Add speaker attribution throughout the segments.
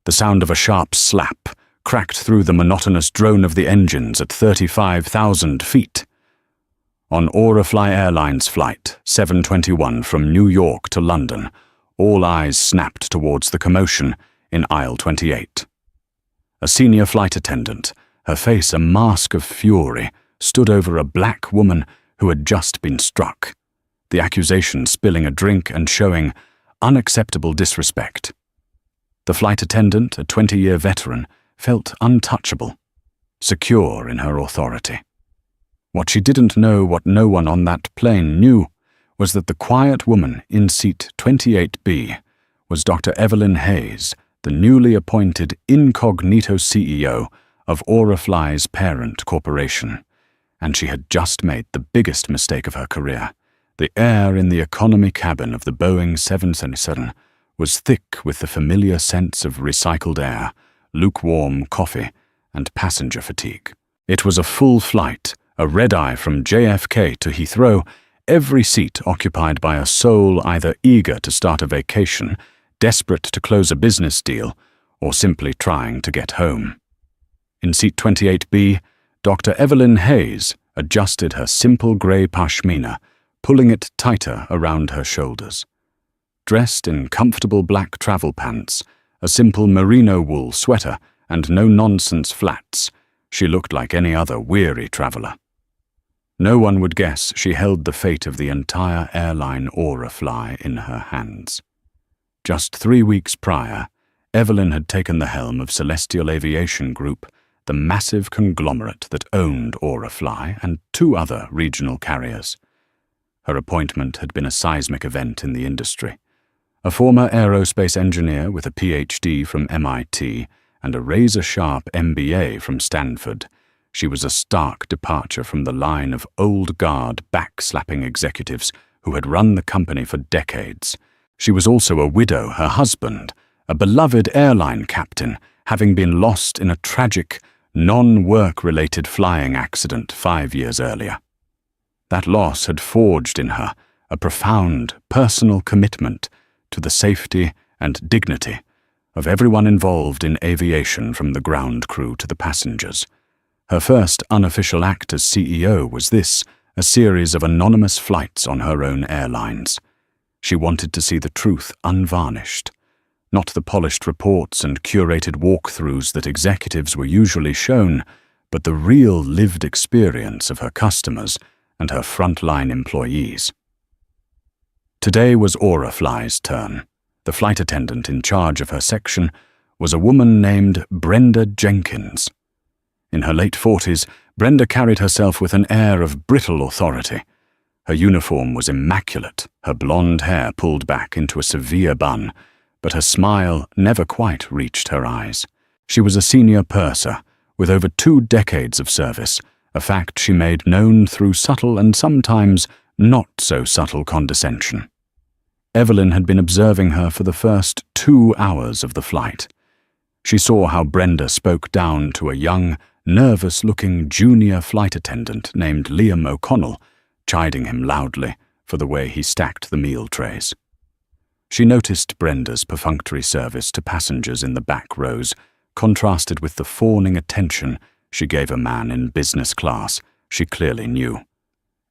Speaker 1: The sound of a sharp slap cracked through the monotonous drone of the engines at 35,000 feet. On Airline Airlines Flight 721 from New York to London, all eyes snapped towards the commotion in aisle 28. A senior flight attendant, her face a mask of fury, stood over a black woman who had just been struck, the accusation spilling a drink and showing unacceptable disrespect. The flight attendant, a 20-year veteran, felt untouchable, secure in her authority. What she didn't know, what no one on that plane knew, was that the quiet woman in seat 28B was Dr. Evelyn Hayes, the newly appointed incognito CEO of Airline's parent corporation, and she had just made the biggest mistake of her career. The air in the economy cabin of the Boeing 777 was thick with the familiar sense of recycled air, lukewarm coffee, and passenger fatigue. It was a full flight, a red-eye from JFK to Heathrow, every seat occupied by a soul either eager to start a vacation, desperate to close a business deal, or simply trying to get home. In seat 28B, Dr. Evelyn Hayes adjusted her simple grey pashmina, pulling it tighter around her shoulders. Dressed in comfortable black travel pants, a simple merino wool sweater, and no-nonsense flats, she looked like any other weary traveller. No one would guess she held the fate of the entire airline Airline in her hands. Just 3 weeks prior, Evelyn had taken the helm of Celestial Aviation Group, the massive conglomerate that owned Airline and 2 other regional carriers. Her appointment had been a seismic event in the industry. A former aerospace engineer with a PhD from MIT and a razor-sharp MBA from Stanford, she was a stark departure from the line of old guard back-slapping executives who had run the company for decades. She was also a widow, her husband, a beloved airline captain, having been lost in a tragic, non-work-related flying accident 5 years earlier. That loss had forged in her a profound personal commitment to the safety and dignity of everyone involved in aviation, from the ground crew to the passengers. Her first unofficial act as CEO was this, a series of anonymous flights on her own airlines. She wanted to see the truth unvarnished, not the polished reports and curated walkthroughs that executives were usually shown, but the real lived experience of her customers and her frontline employees. Today was Airline's turn. The flight attendant in charge of her section was a woman named Brenda Jenkins. In her late 40s, Brenda carried herself with an air of brittle authority. Her uniform was immaculate, her blonde hair pulled back into a severe bun, but her smile never quite reached her eyes. She was a senior purser, with over 2 decades of service, a fact she made known through subtle and sometimes not-so-subtle condescension. Evelyn had been observing her for the first 2 hours of the flight. She saw how Brenda spoke down to a young, nervous-looking junior flight attendant named Liam O'Connell, chiding him loudly for the way he stacked the meal trays. She noticed Brenda's perfunctory service to passengers in the back rows, contrasted with the fawning attention she gave a man in business class she clearly knew.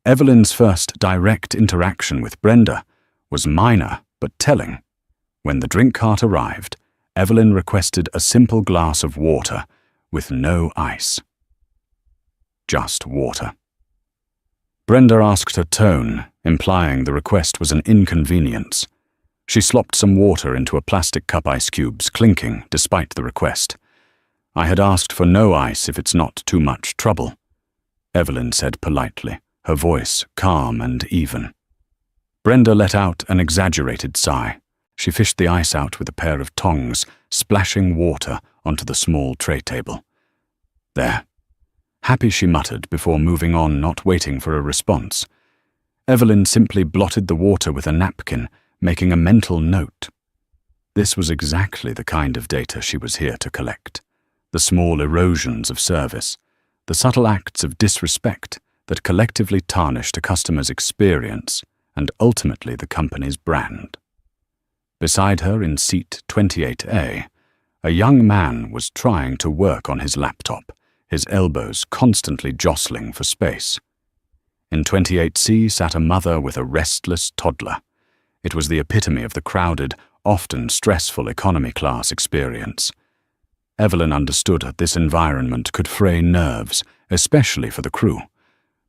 Speaker 1: Evelyn's first direct interaction with Brenda was minor but telling. When the drink cart arrived, Evelyn requested a simple glass of water with no ice. Just water. Brenda asked her tone, implying the request was an inconvenience. She slopped some water into a plastic cup, ice cubes clinking despite the request. "I had asked for no ice if it's not too much trouble," Evelyn said politely, her voice calm and even. Brenda let out an exaggerated sigh. She fished the ice out with a pair of tongs, splashing water onto the small tray table. "There." Happy, she muttered before moving on, not waiting for a response. Evelyn simply blotted the water with a napkin, making a mental note. This was exactly the kind of data she was here to collect. The small erosions of service, the subtle acts of disrespect that collectively tarnished a customer's experience and ultimately the company's brand. Beside her in seat 28A, A young man was trying to work on his laptop, his elbows constantly jostling for space. In 28C sat a mother with a restless toddler. It was the epitome of the crowded, often stressful economy class experience. Evelyn understood that this environment could fray nerves, especially for the crew.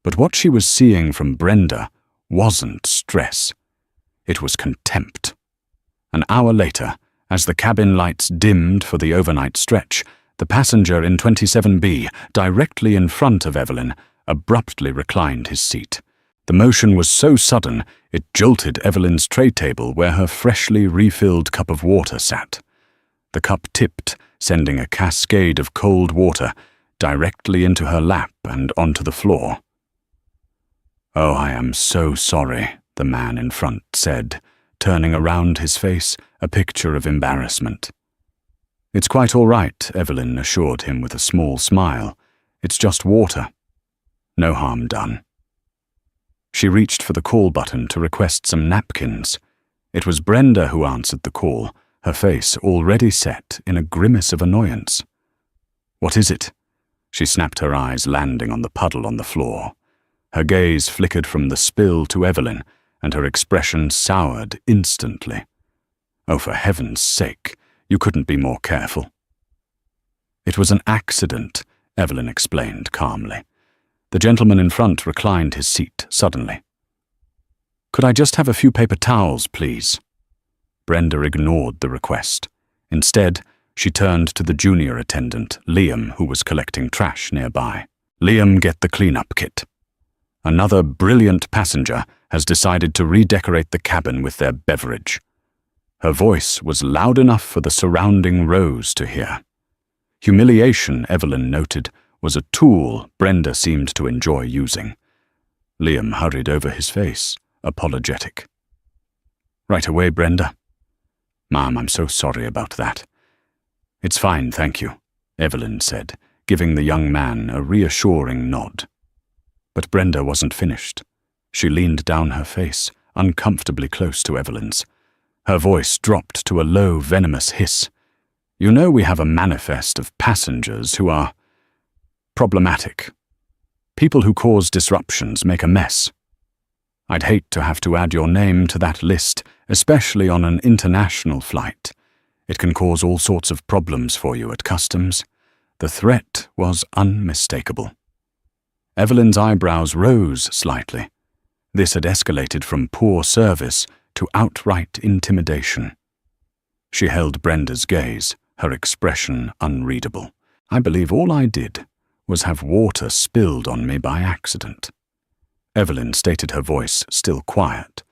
Speaker 1: But what she was seeing from Brenda wasn't stress. It was contempt. An hour later, as the cabin lights dimmed for the overnight stretch, the passenger in 27B, directly in front of Evelyn, abruptly reclined his seat. The motion was so sudden, it jolted Evelyn's tray table where her freshly refilled cup of water sat. The cup tipped, sending a cascade of cold water directly into her lap and onto the floor. "Oh, I am so sorry," the man in front said, turning around, his face a picture of embarrassment. "It's quite all right," Evelyn assured him with a small smile. "It's just water. No harm done." She reached for the call button to request some napkins. It was Brenda who answered the call, her face already set in a grimace of annoyance. "What is it?" She snapped, her eyes landing on the puddle on the floor. Her gaze flickered from the spill to Evelyn, and her expression soured instantly. "Oh, for heaven's sake, you couldn't be more careful." "It was an accident," Evelyn explained calmly. The gentleman in front reclined his seat suddenly. "Could I just have a few paper towels, please?" Brenda ignored the request. Instead, she turned to the junior attendant, Liam, who was collecting trash nearby. "Liam, get the cleanup kit. Another brilliant passenger has decided to redecorate the cabin with their beverage." Her voice was loud enough for the surrounding rows to hear. Humiliation, Evelyn noted, was a tool Brenda seemed to enjoy using. Liam hurried over his face, apologetic. "Right away, Brenda." "Ma'am, I'm so sorry about that." "It's fine, thank you," Evelyn said, giving the young man a reassuring nod. But Brenda wasn't finished. She leaned down her face, uncomfortably close to Evelyn's. Her voice dropped to a low, venomous hiss. "You know we have a manifest of passengers who are problematic. People who cause disruptions, make a mess. I'd hate to have to add your name to that list, especially on an international flight. It can cause all sorts of problems for you at customs." The threat was unmistakable. Evelyn's eyebrows rose slightly. This had escalated from poor service to outright intimidation. She held Brenda's gaze, her expression unreadable. "I believe all I did was have water spilled on me by accident." Evelyn stated, her voice still quiet,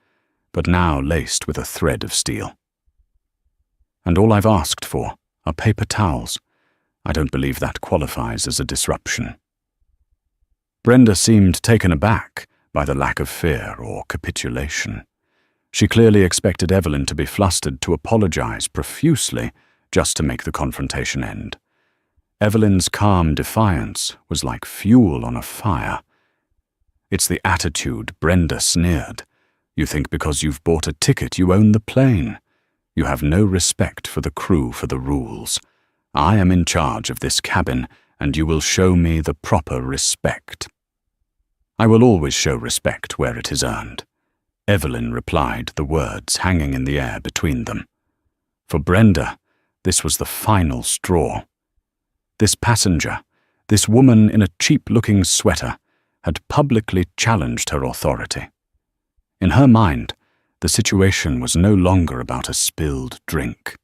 Speaker 1: but now laced with a thread of steel. "And all I've asked for are paper towels. I don't believe that qualifies as a disruption." Brenda seemed taken aback by the lack of fear or capitulation. She clearly expected Evelyn to be flustered to apologize profusely just to make the confrontation end. Evelyn's calm defiance was like fuel on a fire. "It's the attitude," Brenda sneered. "You think because you've bought a ticket you own the plane. You have no respect for the crew, for the rules. I am in charge of this cabin, and you will show me the proper respect." "I will always show respect where it is earned," Evelyn replied, the words hanging in the air between them. For Brenda, this was the final straw. This passenger, this woman in a cheap-looking sweater, had publicly challenged her authority. In her mind, the situation was no longer about a spilled drink.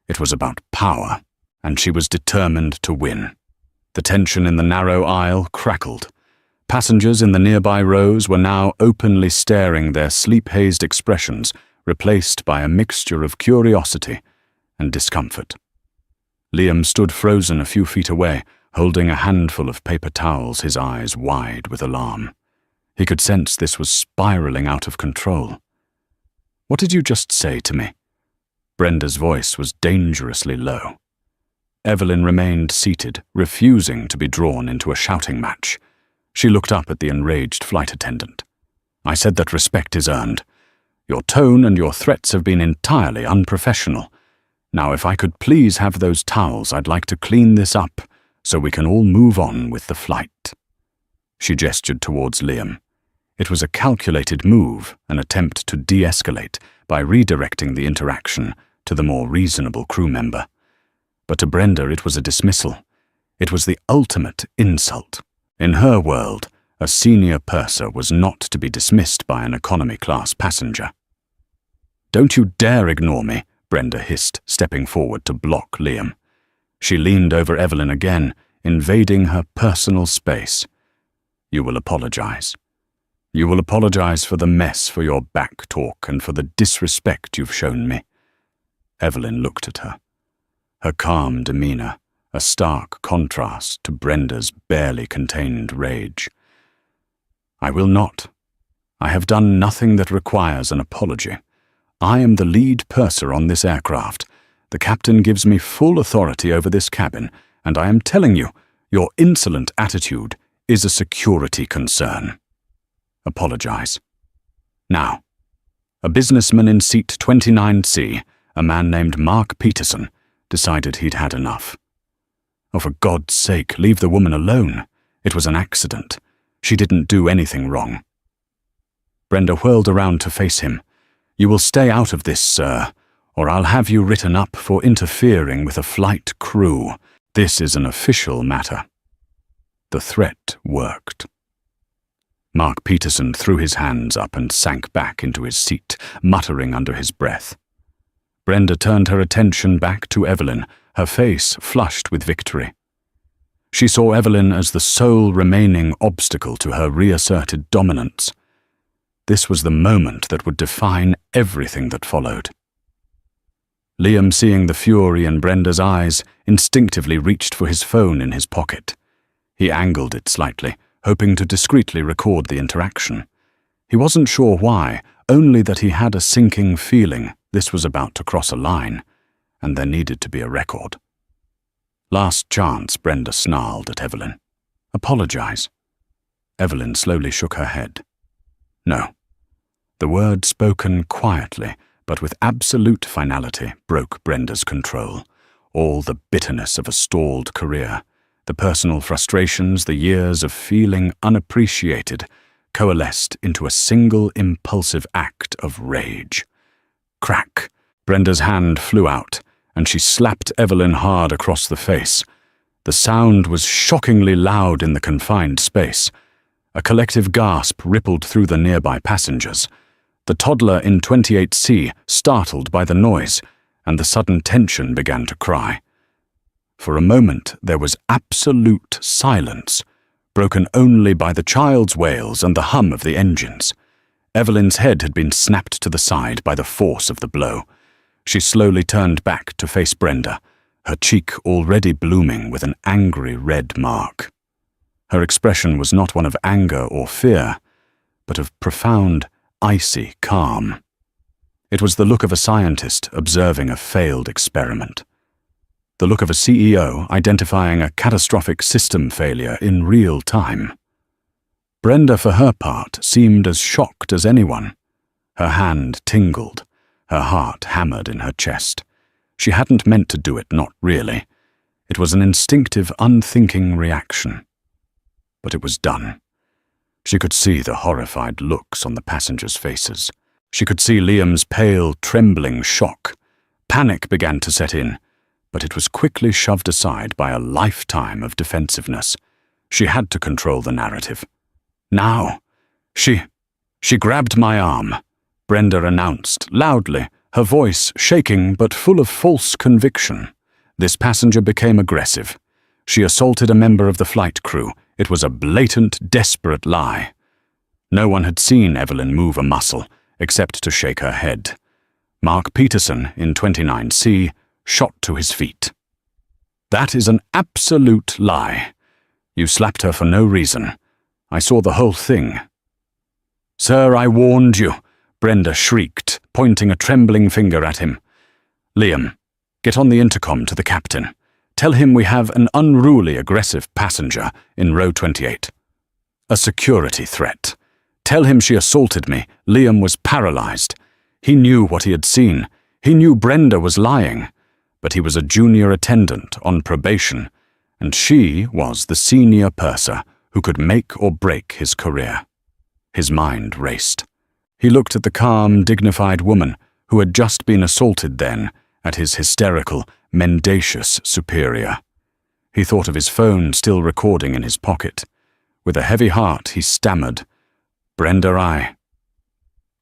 Speaker 1: It was about power, and she was determined to win. The tension in the narrow aisle crackled. Passengers in the nearby rows were now openly staring, their sleep-hazed expressions replaced by a mixture of curiosity and discomfort. Liam stood frozen a few feet away, holding a handful of paper towels, his eyes wide with alarm. He could sense this was spiraling out of control. "What did you just say to me?" Brenda's voice was dangerously low. Evelyn remained seated, refusing to be drawn into a shouting match. She looked up at the enraged flight attendant. "I said that respect is earned. Your tone and your threats have been entirely unprofessional. Now, if I could please have those towels, I'd like to clean this up so we can all move on with the flight." She gestured towards Liam. It was a calculated move, an attempt to de-escalate by redirecting the interaction to the more reasonable crew member. But to Brenda it was a dismissal. It was the ultimate insult. In her world, a senior purser was not to be dismissed by an economy-class passenger. "Don't you dare ignore me," Brenda hissed, stepping forward to block Liam. She leaned over Evelyn again, invading her personal space. "You will apologize. You will apologize for the mess, for your back talk, and for the disrespect you've shown me." Evelyn looked at her. Her calm demeanor, a stark contrast to Brenda's barely contained rage. "I will not. I have done nothing that requires an apology. I am the lead purser on this aircraft. The captain gives me full authority over this cabin, and I am telling you, your insolent attitude is a security concern. Apologize. Now." A businessman in seat 29C, a man named Mark Peterson, decided he'd had enough. "Oh, for God's sake, leave the woman alone. It was an accident. She didn't do anything wrong." Brenda whirled around to face him. "You will stay out of this, sir, or I'll have you written up for interfering with a flight crew. This is an official matter." The threat worked. Mark Peterson threw his hands up and sank back into his seat, muttering under his breath. Brenda turned her attention back to Evelyn, her face flushed with victory. She saw Evelyn as the sole remaining obstacle to her reasserted dominance. This was the moment that would define everything that followed. Liam, seeing the fury in Brenda's eyes, instinctively reached for his phone in his pocket. He angled it slightly, hoping to discreetly record the interaction. He wasn't sure why, only that he had a sinking feeling this was about to cross a line, and there needed to be a record. "Last chance," Brenda snarled at Evelyn. "Apologize." Evelyn slowly shook her head. "No." The word, spoken quietly, but with absolute finality, broke Brenda's control. All the bitterness of a stalled career, the personal frustrations, the years of feeling unappreciated, coalesced into a single impulsive act of rage. Crack! Brenda's hand flew out, and she slapped Evelyn hard across the face. The sound was shockingly loud in the confined space. A collective gasp rippled through the nearby passengers. The toddler in 28C, startled by the noise, and the sudden tension, began to cry. For a moment there was absolute silence, broken only by the child's wails and the hum of the engines. Evelyn's head had been snapped to the side by the force of the blow. She slowly turned back to face Brenda, her cheek already blooming with an angry red mark. Her expression was not one of anger or fear, but of profound, icy calm. It was the look of a scientist observing a failed experiment. The look of a CEO identifying a catastrophic system failure in real time. Brenda, for her part, seemed as shocked as anyone. Her hand tingled, her heart hammered in her chest. She hadn't meant to do it, not really. It was an instinctive, unthinking reaction. But it was done. She could see the horrified looks on the passengers' faces. She could see Liam's pale, trembling shock. Panic began to set in, but it was quickly shoved aside by a lifetime of defensiveness. She had to control the narrative. Now, she grabbed my arm, Brenda announced, loudly, her voice shaking but full of false conviction. This passenger became aggressive. She assaulted a member of the flight crew. It was a blatant, desperate lie. No one had seen Evelyn move a muscle, except to shake her head. Mark Peterson, in 29C, shot to his feet. "That is an absolute lie. You slapped her for no reason. I saw the whole thing." "Sir, I warned you," Brenda shrieked, pointing a trembling finger at him. "Liam, get on the intercom to the captain. Tell him we have an unruly, aggressive passenger in row 28. A security threat. Tell him she assaulted me. Liam was paralyzed. He knew what he had seen. He knew Brenda was lying. but he was a junior attendant on probation, and she was the senior purser who could make or break his career. His mind raced. He looked at the calm, dignified woman who had just been assaulted then at his hysterical, mendacious superior. He thought of his phone still recording in his pocket. With a heavy heart, he stammered, "Brenda,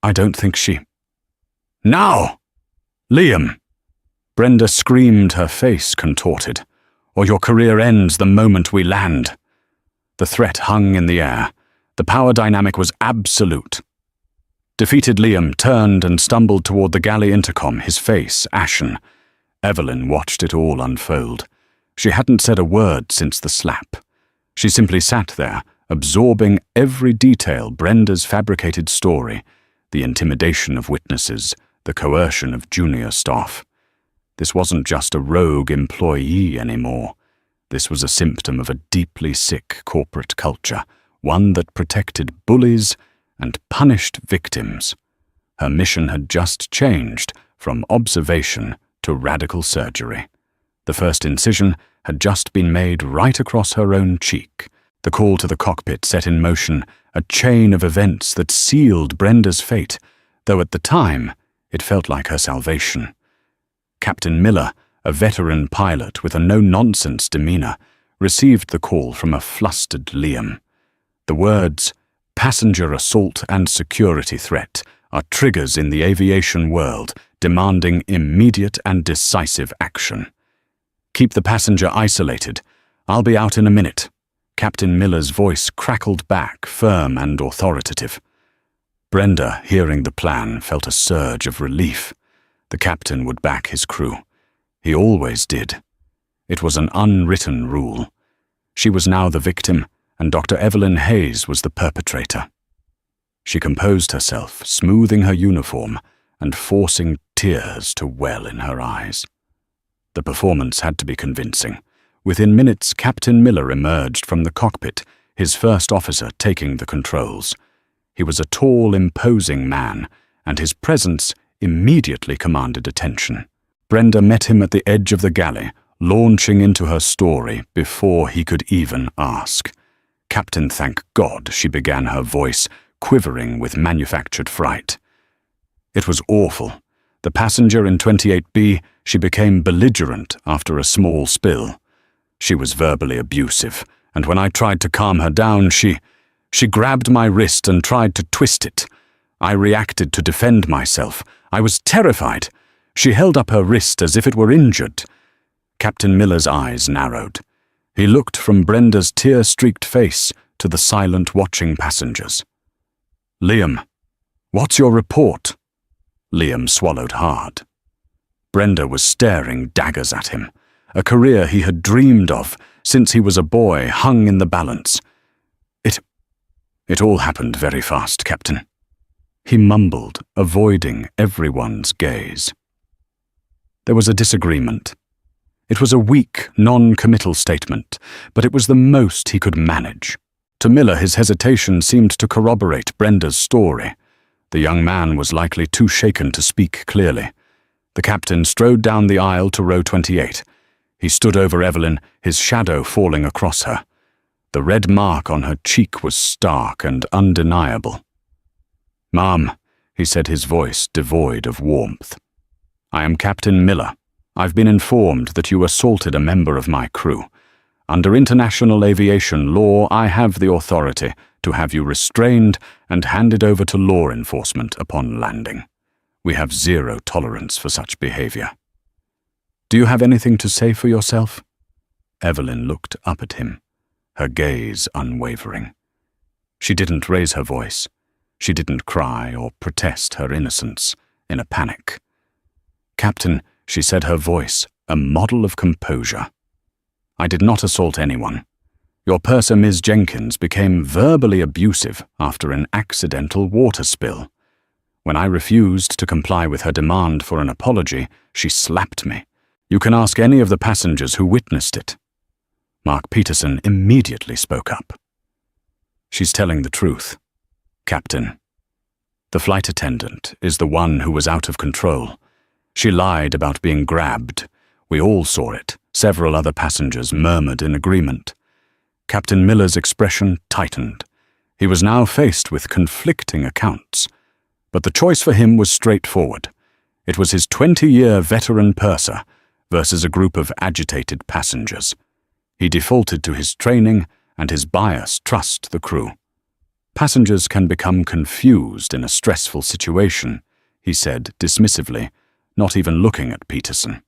Speaker 1: I don't think she—" "Now! Liam!" Brenda screamed, her face contorted. "Or your career ends the moment we land." The threat hung in the air. The power dynamic was absolute. Defeated Liam turned and stumbled toward the galley intercom, his face ashen. Evelyn watched it all unfold. She hadn't said a word since the slap. She simply sat there, absorbing every detail Brenda's fabricated story, the intimidation of witnesses, the coercion of junior staff. This wasn't just a rogue employee anymore. This was a symptom of a deeply sick corporate culture, one that protected bullies and punished victims. Her mission had just changed from observation to radical surgery. The first incision had just been made right across her own cheek. The call to the cockpit set in motion a chain of events that sealed Brenda's fate, though at the time it felt like her salvation. Captain Miller, a veteran pilot with a no-nonsense demeanor, received the call from a flustered Liam. The words, "passenger assault and security threat," are triggers in the aviation world, demanding immediate and decisive action. "Keep the passenger isolated. I'll be out in a minute." Captain Miller's voice crackled back, firm and authoritative. Brenda, hearing the plan, felt a surge of relief. The captain would back his crew. He always did. It was an unwritten rule. She was now the victim, and Dr. Evelyn Hayes was the perpetrator. She composed herself, smoothing her uniform and forcing tears to well in her eyes. The performance had to be convincing. Within minutes, Captain Miller emerged from the cockpit, his first officer taking the controls. He was a tall, imposing man, and his presence immediately commanded attention. Brenda met him at the edge of the galley, launching into her story before he could even ask. "Captain, thank God," she began, her voice quivering with manufactured fright. "It was awful. The passenger in 28B, she became belligerent after a small spill. She was verbally abusive, and when I tried to calm her down, she grabbed my wrist and tried to twist it. I reacted to defend myself. I was terrified. She held up her wrist as if it were injured." Captain Miller's eyes narrowed. He looked from Brenda's tear-streaked face to the silent watching passengers. "Liam, what's your report?" Liam swallowed hard. Brenda was staring daggers at him. A career he had dreamed of since he was a boy hung in the balance. It all happened very fast, Captain." He mumbled, avoiding everyone's gaze. There was a disagreement. It was a weak, non-committal statement, but it was the most he could manage. To Miller, his hesitation seemed to corroborate Brenda's story. The young man was likely too shaken to speak clearly. The captain strode down the aisle to row 28. He stood over Evelyn, his shadow falling across her. The red mark on her cheek was stark and undeniable. "Ma'am," he said, his voice devoid of warmth. "I am Captain Miller. I've been informed that you assaulted a member of my crew. Under international aviation law, I have the authority to have you restrained and handed over to law enforcement upon landing. We have zero tolerance for such behavior. Do you have anything to say for yourself?" Evelyn looked up at him, her gaze unwavering. She didn't raise her voice. She didn't cry or protest her innocence in a panic. "Captain," she said, her voice a model of composure, "I did not assault anyone. Your purser, Ms. Jenkins, became verbally abusive after an accidental water spill. When I refused to comply with her demand for an apology, she slapped me. You can ask any of the passengers who witnessed it." Mark Peterson immediately spoke up. "She's telling the truth, Captain. The flight attendant is the one who was out of control. She lied about being grabbed. We all saw it. Several other passengers murmured in agreement. Captain Miller's expression tightened. He was now faced with conflicting accounts. But the choice for him was straightforward. It was his 20-year veteran purser versus a group of agitated passengers. He defaulted to his training and his biased trust the crew. Passengers can become confused in a stressful situation, he said dismissively, not even looking at Peterson.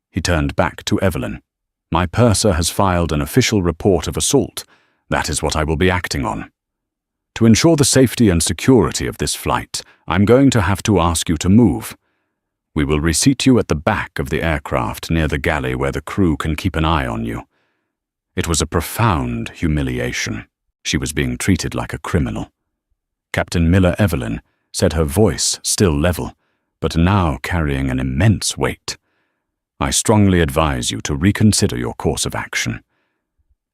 Speaker 1: He turned back to Evelyn. My purser has filed an official report of assault. That is what I will be acting on. To ensure the safety and security of this flight, I'm going to have to ask you to move. We will reseat you at the back of the aircraft near the galley where the crew can keep an eye on you. It was a profound humiliation. She was being treated like a criminal. Captain Miller Evelyn said, her voice still level, but now carrying an immense weight. I strongly advise you to reconsider your course of action.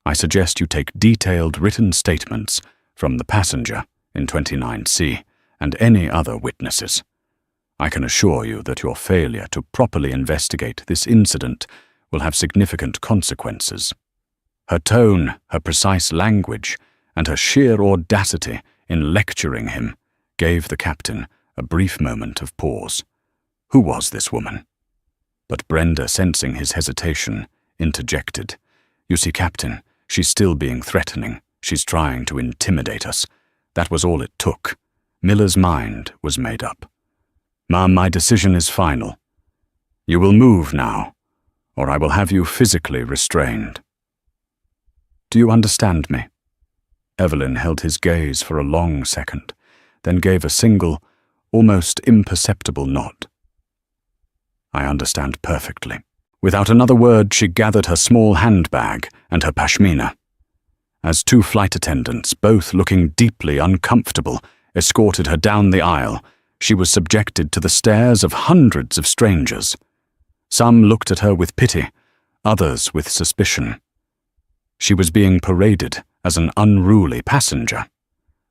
Speaker 1: I suggest you take detailed written statements from the passenger in 29C and any other witnesses. I can assure you that your failure to properly investigate this incident will have significant consequences. Her tone, her precise language, and her sheer audacity in lecturing him gave the captain a brief moment of pause. Who was this woman? But Brenda, sensing his hesitation, interjected. You see, Captain, she's still being threatening. She's trying to intimidate us. That was all it took. Miller's mind was made up. Ma'am, my decision is final. You will move now, or I will have you physically restrained. Do you understand me? Evelyn held his gaze for a long second, then gave a single, almost imperceptible nod. I understand perfectly. Without another word, she gathered her small handbag and her pashmina. As two flight attendants, both looking deeply uncomfortable, escorted her down the aisle, she was subjected to the stares of hundreds of strangers. Some looked at her with pity, others with suspicion. She was being paraded as an unruly passenger.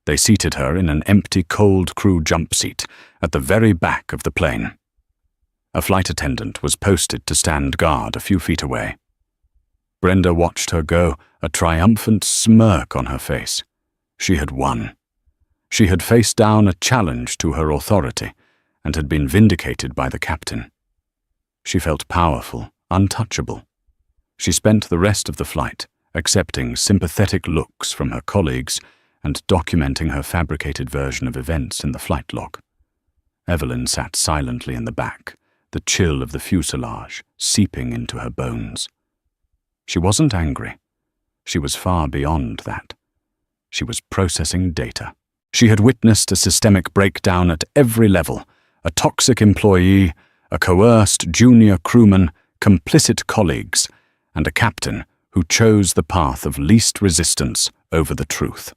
Speaker 1: They seated her in an empty, cold crew jump seat at the very back of the plane. A flight attendant was posted to stand guard a few feet away. Brenda watched her go, a triumphant smirk on her face. She had won. She had faced down a challenge to her authority and had been vindicated by the captain. She felt powerful, untouchable. She spent the rest of the flight accepting sympathetic looks from her colleagues and documenting her fabricated version of events in the flight log. Evelyn sat silently in the back, the chill of the fuselage seeping into her bones. She wasn't angry. She was far beyond that. She was processing data. She had witnessed a systemic breakdown at every level, a toxic employee, a coerced junior crewman, complicit colleagues, and a captain who chose the path of least resistance over the truth.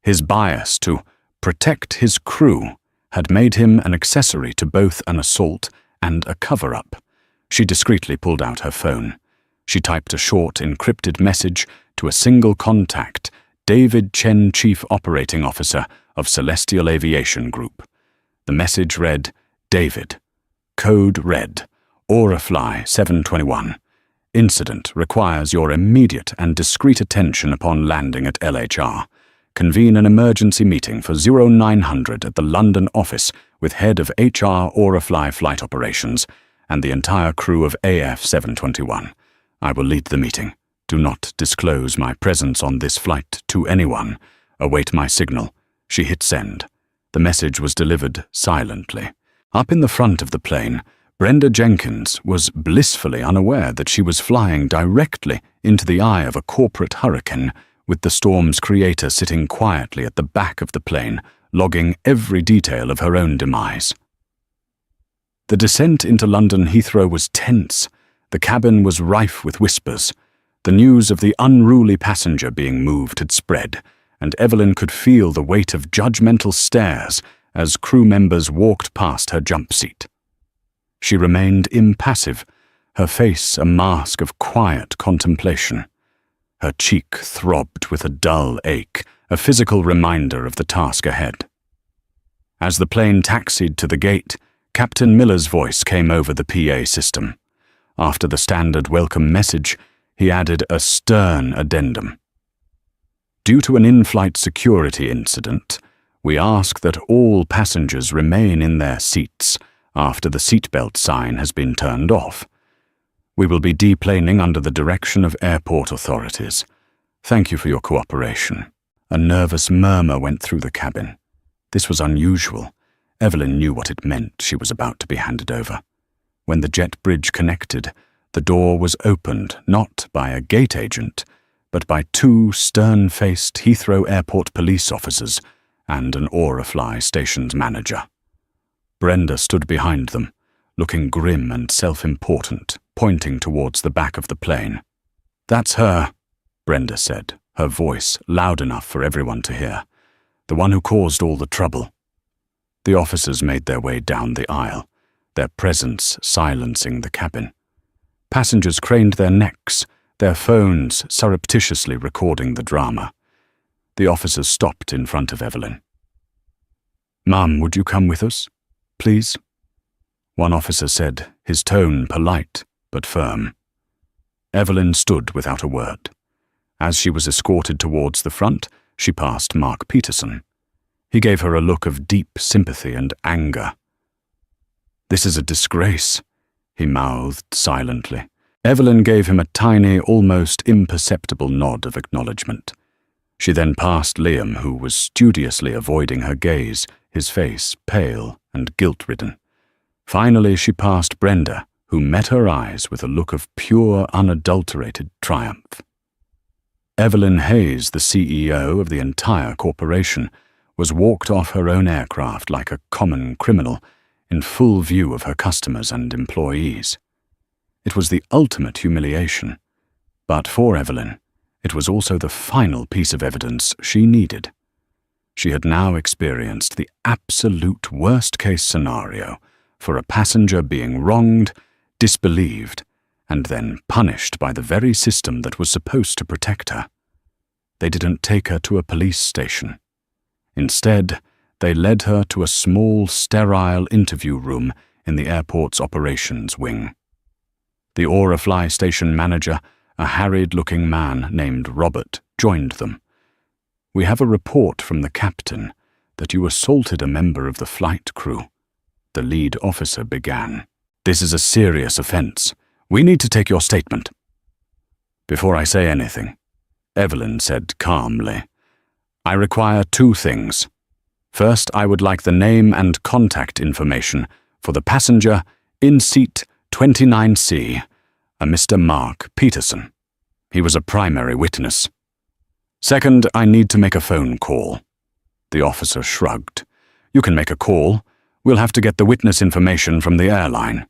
Speaker 1: His bias to protect his crew had made him an accessory to both an assault and a cover-up. She discreetly pulled out her phone. She typed a short, encrypted message to a single contact, David Chen, Chief Operating Officer of Celestial Aviation Group. The message read, David, Code Red, Aurafly 721. Incident requires your immediate and discreet attention upon landing at LHR. Convene an emergency meeting for 0900 at the London office with head of HR Aurafly Flight Operations and the entire crew of AF 721. I will lead the meeting. Do not disclose my presence on this flight to anyone. Await my signal. She hit send. The message was delivered silently. Up in the front of the plane, Brenda Jenkins was blissfully unaware that she was flying directly into the eye of a corporate hurricane, with the storm's creator sitting quietly at the back of the plane, logging every detail of her own demise. The descent into London Heathrow was tense. The cabin was rife with whispers. The news of the unruly passenger being moved had spread, and Evelyn could feel the weight of judgmental stares as crew members walked past her jump seat. She remained impassive, her face a mask of quiet contemplation. Her cheek throbbed with a dull ache, a physical reminder of the task ahead. As the plane taxied to the gate, Captain Miller's voice came over the PA system. After the standard welcome message, he added a stern addendum. Due to an in-flight security incident, we ask that all passengers remain in their seats after the seatbelt sign has been turned off. We will be deplaning under the direction of airport authorities. Thank you for your cooperation. A nervous murmur went through the cabin. This was unusual. Evelyn knew what it meant. She was about to be handed over. When the jet bridge connected, the door was opened not by a gate agent, but by two stern-faced Heathrow Airport police officers and an Aurafly station's manager. Brenda stood behind them, looking grim and self-important, pointing towards the back of the plane. "That's her," Brenda said, her voice loud enough for everyone to hear. "The one who caused all the trouble." The officers made their way down the aisle, their presence silencing the cabin. Passengers craned their necks, their phones surreptitiously recording the drama. The officers stopped in front of Evelyn. "Mum, would you come with us, please?" One officer said, his tone polite but firm. Evelyn stood without a word. As she was escorted towards the front, she passed Mark Peterson. He gave her a look of deep sympathy and anger. "This is a disgrace," he mouthed silently. Evelyn gave him a tiny, almost imperceptible nod of acknowledgement. She then passed Liam, who was studiously avoiding her gaze, his face pale and guilt-ridden. Finally, she passed Brenda, who met her eyes with a look of pure, unadulterated triumph. Evelyn Hayes, the CEO of the entire corporation, was walked off her own aircraft like a common criminal, in full view of her customers and employees. It was the ultimate humiliation, but for Evelyn, it was also the final piece of evidence she needed. She had now experienced the absolute worst-case scenario for a passenger being wronged, disbelieved, and then punished by the very system that was supposed to protect her. They didn't take her to a police station. Instead, they led her to a small, sterile interview room in the airport's operations wing. The Aurafly station manager, a harried-looking man named Robert, joined them. "We have a report from the captain that you assaulted a member of the flight crew," the lead officer began. "This is a serious offense. We need to take your statement." "Before I say anything," Evelyn said calmly, "I require two things. First, I would like the name and contact information for the passenger in seat 29C, a Mr. Mark Peterson. He was a primary witness. Second, I need to make a phone call." The officer shrugged. "You can make a call. We'll have to get the witness information from the airline."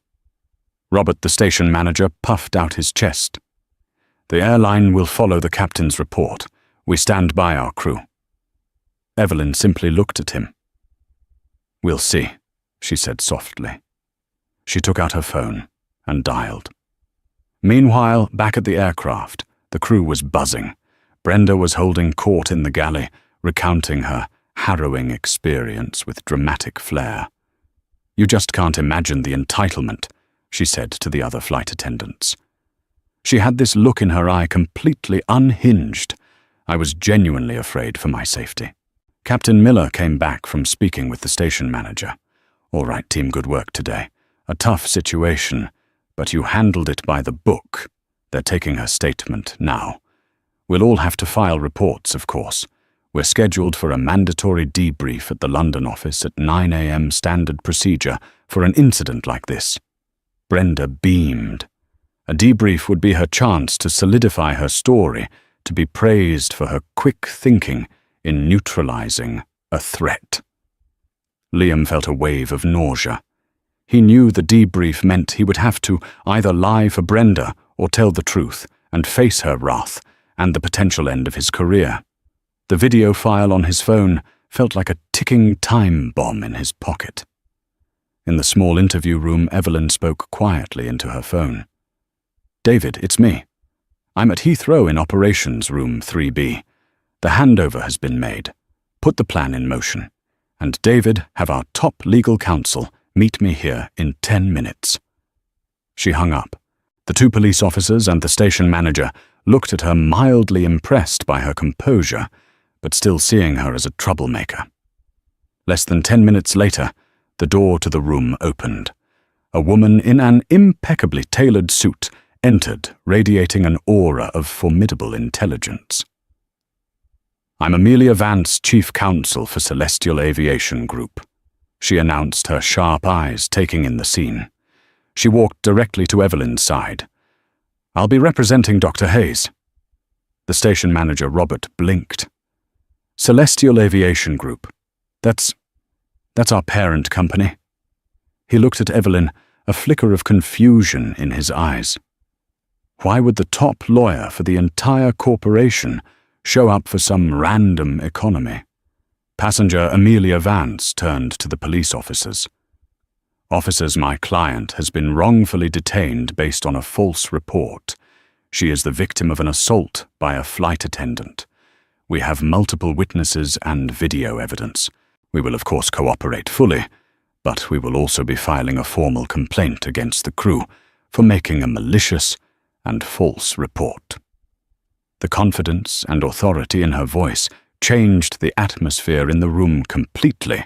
Speaker 1: Robert, the station manager, puffed out his chest. "The airline will follow the captain's report. We stand by our crew." Evelyn simply looked at him. "We'll see," she said softly. She took out her phone and dialed. Meanwhile, back at the aircraft, the crew was buzzing. Brenda was holding court in the galley, recounting her harrowing experience with dramatic flair. "You just can't imagine the entitlement," she said to the other flight attendants. She had this look in her eye completely unhinged. I was genuinely afraid for my safety. Captain Miller came back from speaking with the station manager. "All right, team, good work today. A tough situation, but you handled it by the book." They're taking her statement now. "We'll all have to file reports, of course. We're scheduled for a mandatory debrief at the London office at 9 a.m. standard procedure for an incident like this." Brenda beamed. A debrief would be her chance to solidify her story, to be praised for her quick thinking in neutralizing a threat. Liam felt a wave of nausea. He knew the debrief meant he would have to either lie for Brenda or tell the truth and face her wrath and the potential end of his career. The video file on his phone felt like a ticking time bomb in his pocket. In the small interview room, Evelyn spoke quietly into her phone. "David, it's me. I'm at Heathrow in operations room 3B. The handover has been made. Put the plan in motion. And David, have our top legal counsel meet me here in 10 minutes. She hung up, The two police officers and the station manager looked at her, mildly impressed by her composure, but still seeing her as a troublemaker. Less than 10 minutes later, the door to the room opened. A woman in an impeccably tailored suit entered, radiating an aura of formidable intelligence. "I'm Amelia Vance, Chief Counsel for Celestial Aviation Group," she announced, her sharp eyes taking in the scene. She walked directly to Evelyn's side. "I'll be representing Dr. Hayes." The station manager, Robert, blinked. "Celestial Aviation Group. That's our parent company." He looked at Evelyn, a flicker of confusion in his eyes. Why would the top lawyer for the entire corporation show up for some random economy? Passenger Amelia Vance turned to the police officers. "Officers, my client has been wrongfully detained based on a false report. She is the victim of an assault by a flight attendant. We have multiple witnesses and video evidence. We will of course cooperate fully, but we will also be filing a formal complaint against the crew for making a malicious and false report." The confidence and authority in her voice changed the atmosphere in the room completely.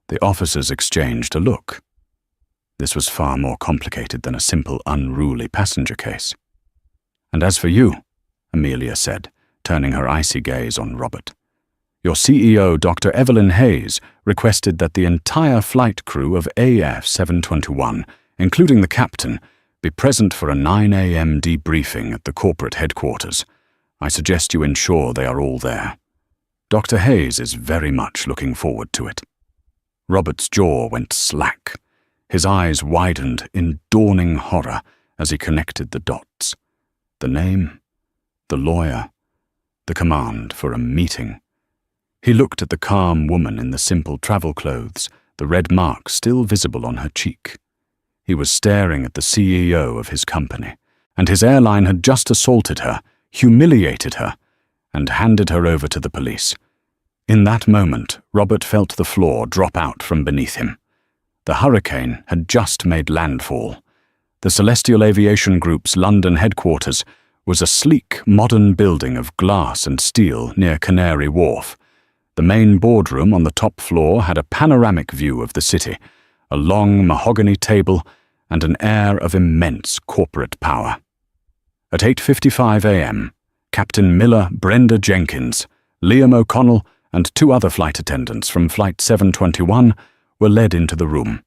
Speaker 1: The officers exchanged a look. This was far more complicated than a simple unruly passenger case. "And as for you," Amelia said, turning her icy gaze on Robert, "your CEO, Dr. Evelyn Hayes, requested that the entire flight crew of AF 721, including the captain, be present for a 9 a.m. debriefing at the corporate headquarters. I suggest you ensure they are all there. Dr. Hayes is very much looking forward to it." Robert's jaw went slack. His eyes widened in dawning horror as he connected the dots. The name, the lawyer, the command for a meeting. He looked at the calm woman in the simple travel clothes, the red mark still visible on her cheek. He was staring at the CEO of his company, and his airline had just assaulted her, humiliated her, and handed her over to the police. In that moment, Robert felt the floor drop out from beneath him. The hurricane had just made landfall. The Celestial Aviation Group's London headquarters was a sleek, modern building of glass and steel near Canary Wharf. The main boardroom on the top floor had a panoramic view of the city, a long mahogany table, and an air of immense corporate power. At 8:55 a.m., Captain Miller, Brenda Jenkins, Liam O'Connell, and two other flight attendants from Flight 721 were led into the room.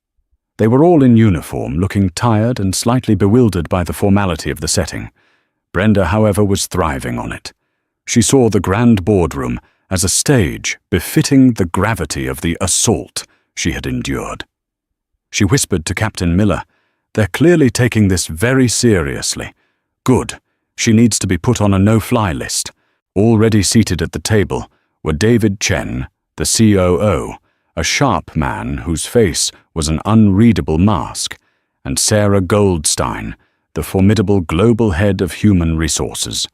Speaker 1: They were all in uniform, looking tired and slightly bewildered by the formality of the setting. Brenda, however, was thriving on it. She saw the grand boardroom as a stage befitting the gravity of the assault she had endured. She whispered to Captain Miller, "They're clearly taking this very seriously. Good. She needs to be put on a no-fly list." Already seated at the table were David Chen, the COO, a sharp man whose face was an unreadable mask, and Sarah Goldstein, the formidable global head of human resources.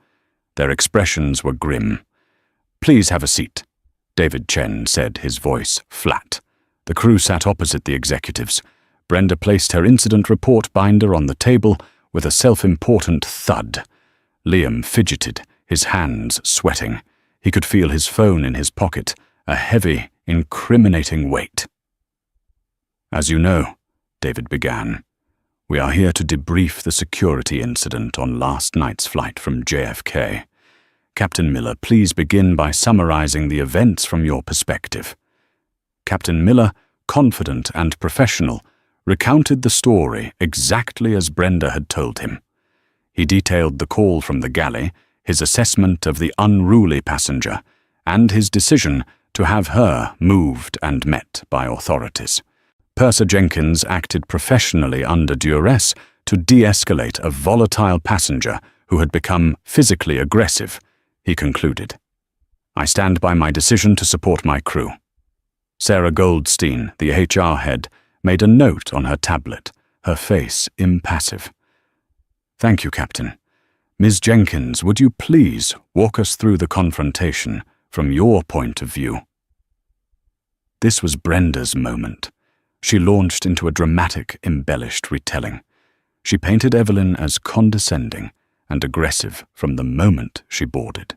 Speaker 1: Their expressions were grim. "Please have a seat," David Chen said, his voice flat. The crew sat opposite the executives. Brenda placed her incident report binder on the table with a self-important thud. Liam fidgeted, his hands sweating. He could feel his phone in his pocket, a heavy, incriminating weight. "As you know," David began, "we are here to debrief the security incident on last night's flight from JFK. Captain Miller, please begin by summarizing the events from your perspective." Captain Miller, confident and professional, recounted the story exactly as Brenda had told him. He detailed the call from the galley, his assessment of the unruly passenger, and his decision to have her moved and met by authorities. Purser Jenkins acted professionally under duress to de-escalate a volatile passenger who had become physically aggressive, he concluded. "I stand by my decision to support my crew." Sarah Goldstein, the HR head, made a note on her tablet, her face impassive. "Thank you, Captain. Ms. Jenkins, would you please walk us through the confrontation from your point of view?" This was Brenda's moment. She launched into a dramatic, embellished retelling. She painted Evelyn as condescending and aggressive from the moment she boarded.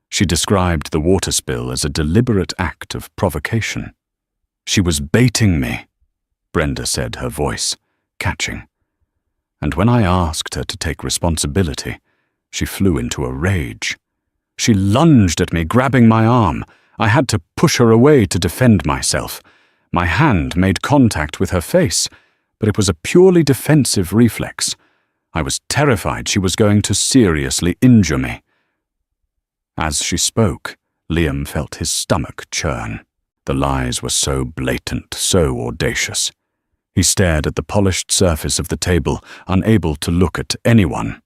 Speaker 1: She described the water spill as a deliberate act of provocation. "She was baiting me," Brenda said, her voice catching. And when I asked her to take responsibility, she flew into a rage. She lunged at me, grabbing my arm. I had to push her away to defend myself. My hand made contact with her face, but it was a purely defensive reflex. I was terrified she was going to seriously injure me. As she spoke, Liam felt his stomach churn. The lies were so blatant, so audacious. He stared at the polished surface of the table, unable to look at anyone.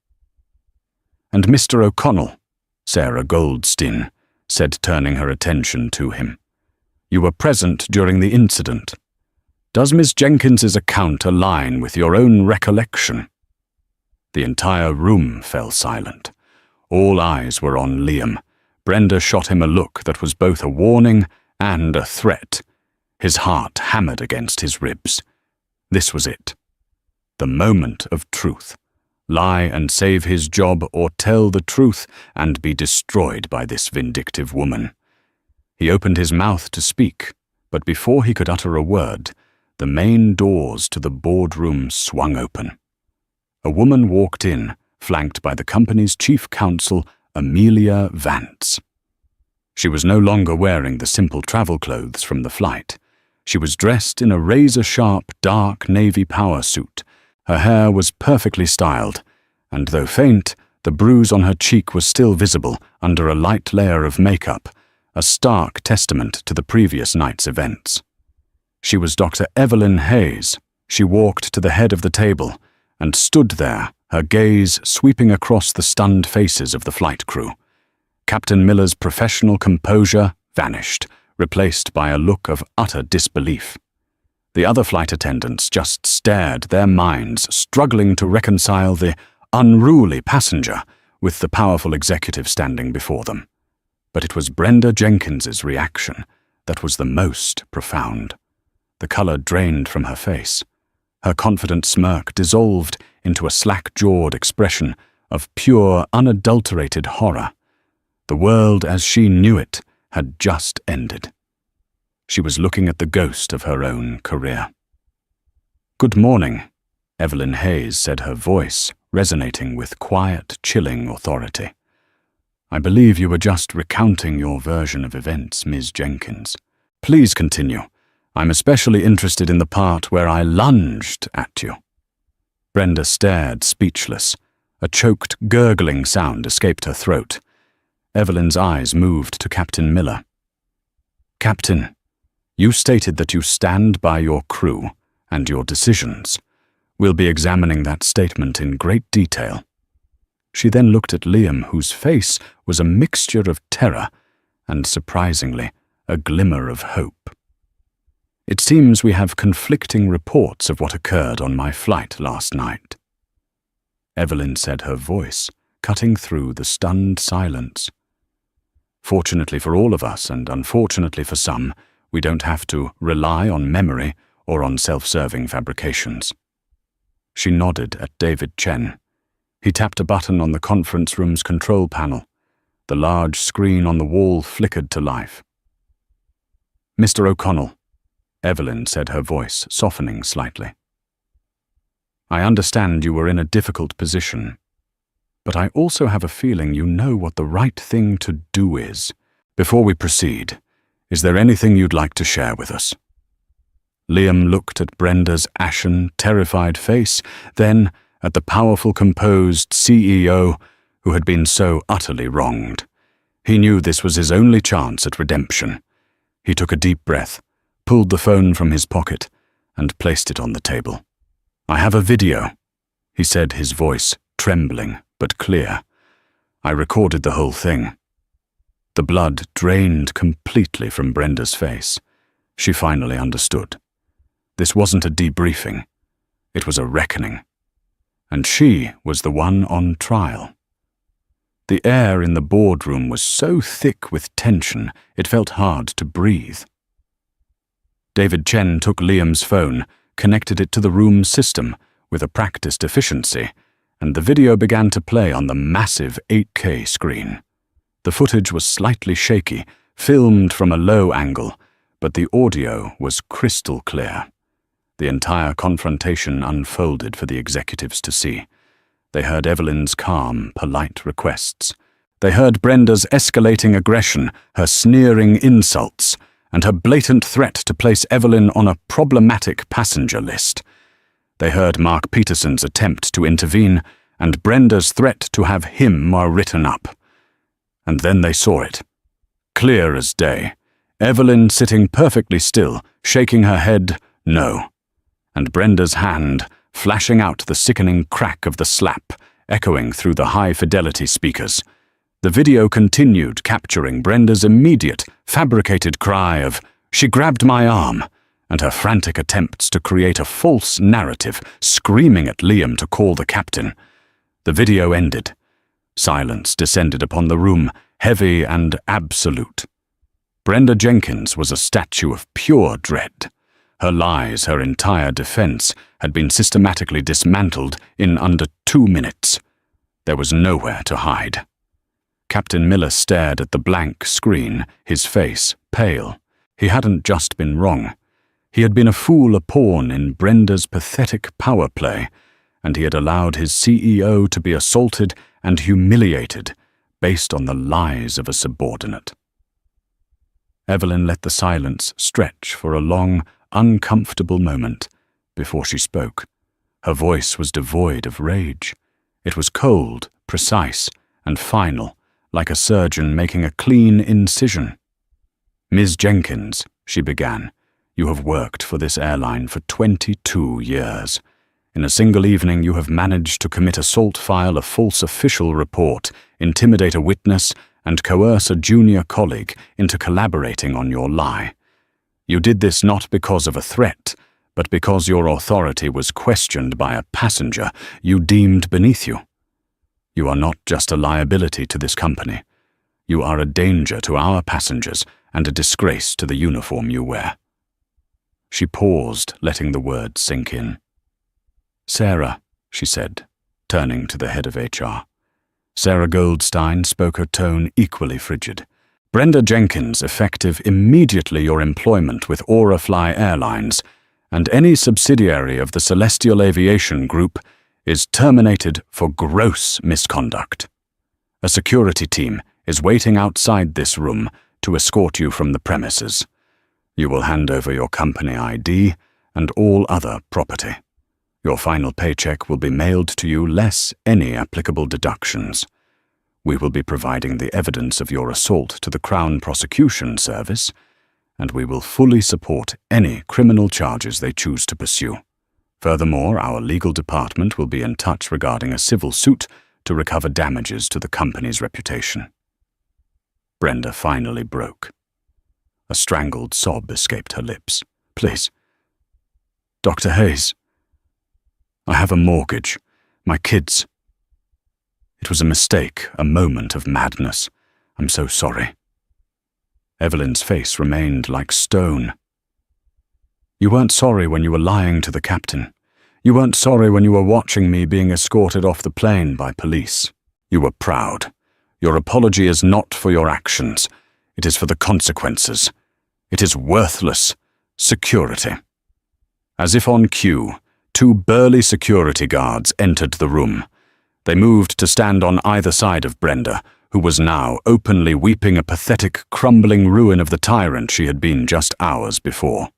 Speaker 1: "And Mr. O'Connell," Sarah Goldstein said, turning her attention to him. "You were present during the incident. Does Miss Jenkins's account align with your own recollection?" The entire room fell silent. All eyes were on Liam. Brenda shot him a look that was both a warning and a threat. His heart hammered against his ribs. This was it. The moment of truth. Lie and save his job, or tell the truth and be destroyed by this vindictive woman. He opened his mouth to speak, but before he could utter a word, the main doors to the boardroom swung open. A woman walked in, flanked by the company's chief counsel, Amelia Vance. She was no longer wearing the simple travel clothes from the flight. She was dressed in a razor-sharp, dark navy power suit. Her hair was perfectly styled, and though faint, the bruise on her cheek was still visible under a light layer of makeup, a stark testament to the previous night's events. She was Dr. Evelyn Hayes. She walked to the head of the table and stood there, her gaze sweeping across the stunned faces of the flight crew. Captain Miller's professional composure vanished, replaced by a look of utter disbelief. The other flight attendants just stared, their minds struggling to reconcile the unruly passenger with the powerful executive standing before them. But it was Brenda Jenkins's reaction that was the most profound. The color drained from her face. Her confident smirk dissolved into a slack-jawed expression of pure, unadulterated horror. The world as she knew it had just ended. She was looking at the ghost of her own career. "Good morning," Evelyn Hayes said, her voice resonating with quiet, chilling authority. "I believe you were just recounting your version of events, Ms. Jenkins. Please continue. I'm especially interested in the part where I lunged at you." Brenda stared, speechless. A choked, gurgling sound escaped her throat. Evelyn's eyes moved to Captain Miller. "Captain, you stated that you stand by your crew and your decisions. We'll be examining that statement in great detail." She then looked at Liam, whose face was a mixture of terror and, surprisingly, a glimmer of hope. "It seems we have conflicting reports of what occurred on my flight last night," Evelyn said, her voice cutting through the stunned silence. "Fortunately for all of us, and unfortunately for some, we don't have to rely on memory or on self-serving fabrications." She nodded at David Chen. He tapped a button on the conference room's control panel. The large screen on the wall flickered to life. "Mr. O'Connell," Evelyn said, her voice softening slightly. "I understand you were in a difficult position, but I also have a feeling you know what the right thing to do is. Before we proceed, is there anything you'd like to share with us?" Liam looked at Brenda's ashen, terrified face, then at the powerful, composed CEO who had been so utterly wronged. He knew this was his only chance at redemption. He took a deep breath, pulled the phone from his pocket, and placed it on the table. "I have a video," he said, his voice trembling but clear. "I recorded the whole thing." The blood drained completely from Brenda's face. She finally understood. This wasn't a debriefing. It was a reckoning. And she was the one on trial. The air in the boardroom was so thick with tension, it felt hard to breathe. David Chen took Liam's phone, connected it to the room's system, with a practiced efficiency, and the video began to play on the massive 8K screen. The footage was slightly shaky, filmed from a low angle, but the audio was crystal clear. The entire confrontation unfolded for the executives to see. They heard Evelyn's calm, polite requests. They heard Brenda's escalating aggression, her sneering insults, and her blatant threat to place Evelyn on a problematic passenger list. They heard Mark Peterson's attempt to intervene, and Brenda's threat to have him written up. And then they saw it. Clear as day. Evelyn sitting perfectly still, shaking her head, no. And Brenda's hand, flashing out the sickening crack of the slap, echoing through the high-fidelity speakers. The video continued, capturing Brenda's immediate, fabricated cry of, "She grabbed my arm," and her frantic attempts to create a false narrative, screaming at Liam to call the captain. The video ended. Silence descended upon the room, heavy and absolute. Brenda Jenkins was a statue of pure dread. Her lies, her entire defense, had been systematically dismantled in under 2 minutes. There was nowhere to hide. Captain Miller stared at the blank screen, his face pale. He hadn't just been wrong. He had been a fool, a pawn in Brenda's pathetic power play, and he had allowed his CEO to be assaulted and humiliated based on the lies of a subordinate. Evelyn let the silence stretch for a long, uncomfortable moment before she spoke. Her voice was devoid of rage. It was cold, precise, and final, like a surgeon making a clean incision. "Ms. Jenkins," she began, "you have worked for this airline for 22 years. In a single evening you have managed to commit assault, file a false official report, intimidate a witness, and coerce a junior colleague into collaborating on your lie. You did this not because of a threat, but because your authority was questioned by a passenger you deemed beneath you. You are not just a liability to this company. You are a danger to our passengers and a disgrace to the uniform you wear." She paused, letting the words sink in. "Sarah," she said, turning to the head of HR. Sarah Goldstein spoke, her tone equally frigid. "Brenda Jenkins, effective immediately your employment with Airline Airlines and any subsidiary of the Celestial Aviation Group is terminated for gross misconduct. A security team is waiting outside this room to escort you from the premises. You will hand over your company ID and all other property. Your final paycheck will be mailed to you less any applicable deductions. We will be providing the evidence of your assault to the Crown Prosecution Service, and we will fully support any criminal charges they choose to pursue. Furthermore, our legal department will be in touch regarding a civil suit to recover damages to the company's reputation." Brenda finally broke. A strangled sob escaped her lips. "Please. Dr. Hayes. I have a mortgage. My kids. It was a mistake, a moment of madness. I'm so sorry." Evelyn's face remained like stone. "You weren't sorry when you were lying to the captain. You weren't sorry when you were watching me being escorted off the plane by police. You were proud. Your apology is not for your actions. It is for the consequences. It is worthless security." As if on cue, 2 burly security guards entered the room. They moved to stand on either side of Brenda, who was now openly weeping a pathetic, crumbling ruin of the tyrant she had been just hours before.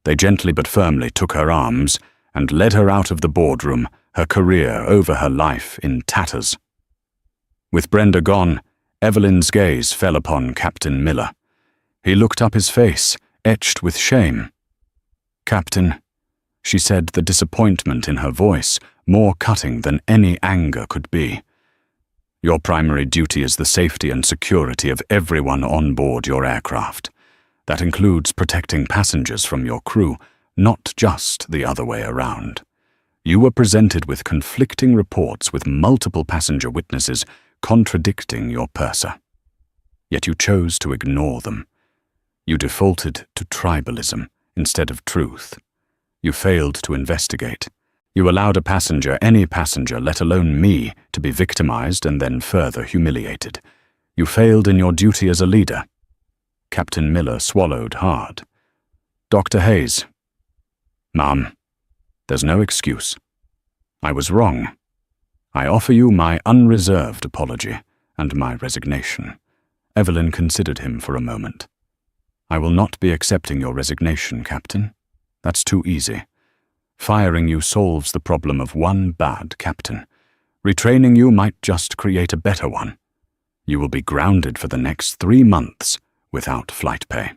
Speaker 1: They gently but firmly took her arms and led her out of the boardroom, her career over her life in tatters. With Brenda gone, Evelyn's gaze fell upon Captain Miller. He looked up, his face etched with shame. "Captain," she said, the disappointment in her voice more cutting than any anger could be. "Your primary duty is the safety and security of everyone on board your aircraft. That includes protecting passengers from your crew, not just the other way around. You were presented with conflicting reports with multiple passenger witnesses contradicting your purser. Yet you chose to ignore them. You defaulted to tribalism instead of truth. You failed to investigate. You allowed a passenger, any passenger, let alone me, to be victimized and then further humiliated. You failed in your duty as a leader." Captain Miller swallowed hard. "Dr. Hayes." "Ma'am, there's no excuse. I was wrong. I offer you my unreserved apology and my resignation." Evelyn considered him for a moment. "I will not be accepting your resignation, Captain. That's too easy. Firing you solves the problem of one bad captain. Retraining you might just create a better one. You will be grounded for the next 3 months without flight pay.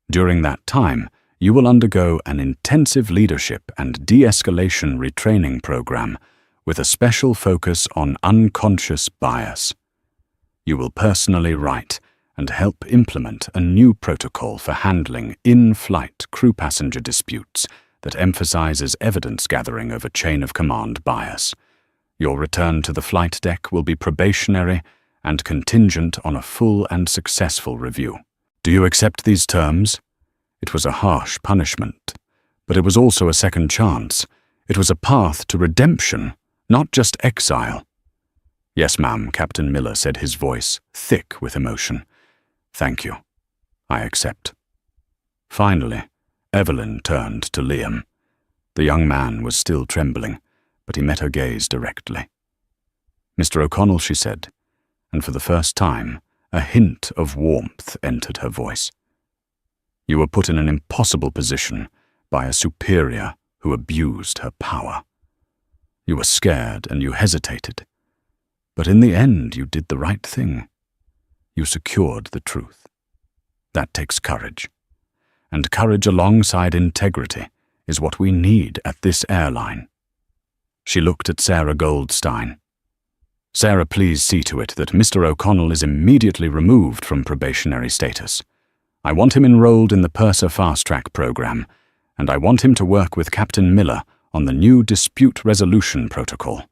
Speaker 1: During that time, you will undergo an intensive leadership and de-escalation retraining program with a special focus on unconscious bias. You will personally write and help implement a new protocol for handling in-flight crew-passenger disputes that emphasizes evidence gathering over chain-of-command bias. Your return to the flight deck will be probationary and contingent on a full and successful review. Do you accept these terms?" It was a harsh punishment, but it was also a second chance. It was a path to redemption, not just exile. "Yes, ma'am," Captain Miller said, his voice thick with emotion. "Thank you. I accept." Finally, Evelyn turned to Liam. The young man was still trembling, but he met her gaze directly. "Mr. O'Connell," she said, and for the first time, a hint of warmth entered her voice. "You were put in an impossible position by a superior who abused her power. You were scared and you hesitated, but in the end you did the right thing. You secured the truth. That takes courage. And courage alongside integrity is what we need at this airline." She looked at Sarah Goldstein. "Sarah, please see to it that Mr. O'Connell is immediately removed from probationary status. I want him enrolled in the Purser Fast Track program, and I want him to work with Captain Miller on the new dispute resolution protocol.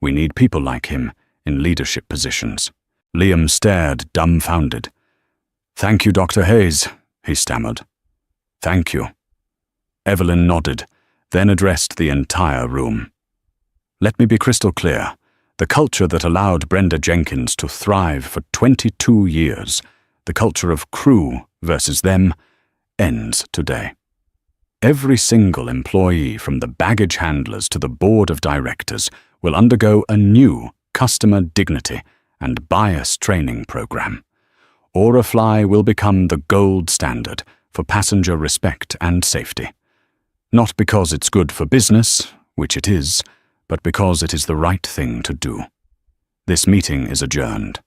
Speaker 1: We need people like him in leadership positions." Liam stared, dumbfounded. "Thank you, Dr. Hayes," he stammered. "Thank you." Evelyn nodded, then addressed the entire room. "Let me be crystal clear. The culture that allowed Brenda Jenkins to thrive for 22 years, the culture of crew versus them, ends today. Every single employee, from the baggage handlers to the board of directors, will undergo a new customer dignity and bias training program. Aurafly will become the gold standard for passenger respect and safety. Not because it's good for business, which it is, but because it is the right thing to do. This meeting is adjourned.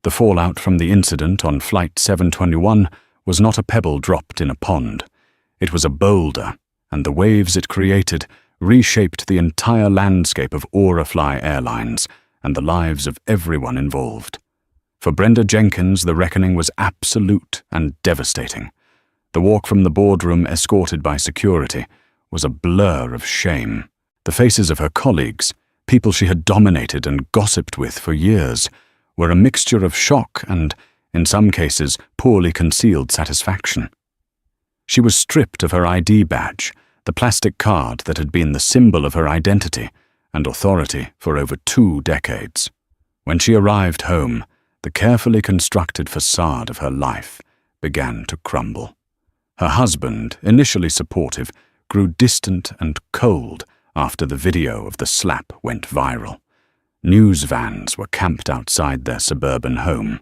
Speaker 1: The fallout from the incident on Flight 721 was not a pebble dropped in a pond. It was a boulder, and the waves it created reshaped the entire landscape of Aurafly Airlines and the lives of everyone involved. For Brenda Jenkins, the reckoning was absolute and devastating. The walk from the boardroom, escorted by security, was a blur of shame. The faces of her colleagues, people she had dominated and gossiped with for years, were a mixture of shock and, in some cases, poorly concealed satisfaction. She was stripped of her ID badge, the plastic card that had been the symbol of her identity and authority for over 2 decades. When she arrived home, the carefully constructed facade of her life began to crumble. Her husband, initially supportive, grew distant and cold after the video of the slap went viral. News vans were camped outside their suburban home.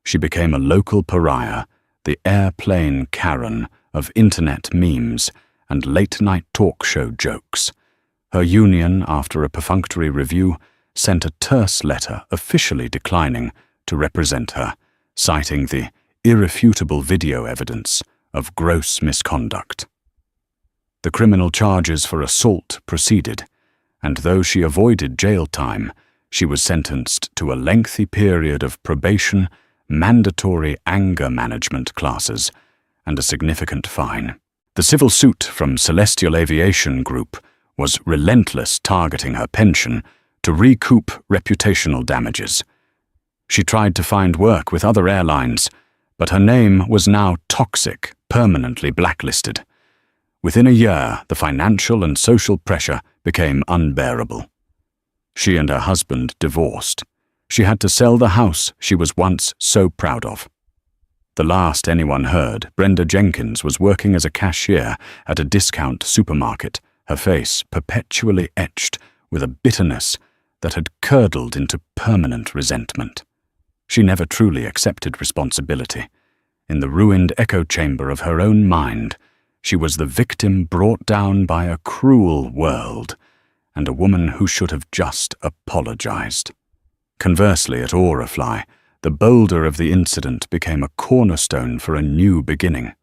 Speaker 1: She became a local pariah, the airplane Karen of internet memes and late-night talk show jokes. Her union, after a perfunctory review, sent a terse letter officially declining to represent her, citing the irrefutable video evidence of gross misconduct. The criminal charges for assault proceeded, and though she avoided jail time, she was sentenced to a lengthy period of probation, mandatory anger management classes, and a significant fine. The civil suit from Celestial Aviation Group was relentless, targeting her pension to recoup reputational damages. She tried to find work with other airlines, but her name was now toxic, permanently blacklisted. Within a year, the financial and social pressure became unbearable. She and her husband divorced. She had to sell the house she was once so proud of. The last anyone heard, Brenda Jenkins was working as a cashier at a discount supermarket, her face perpetually etched with a bitterness that had curdled into permanent resentment. She never truly accepted responsibility. In the ruined echo chamber of her own mind, she was the victim brought down by a cruel world, and a woman who should have just apologized. Conversely, at Aurafly, the boulder of the incident became a cornerstone for a new beginning.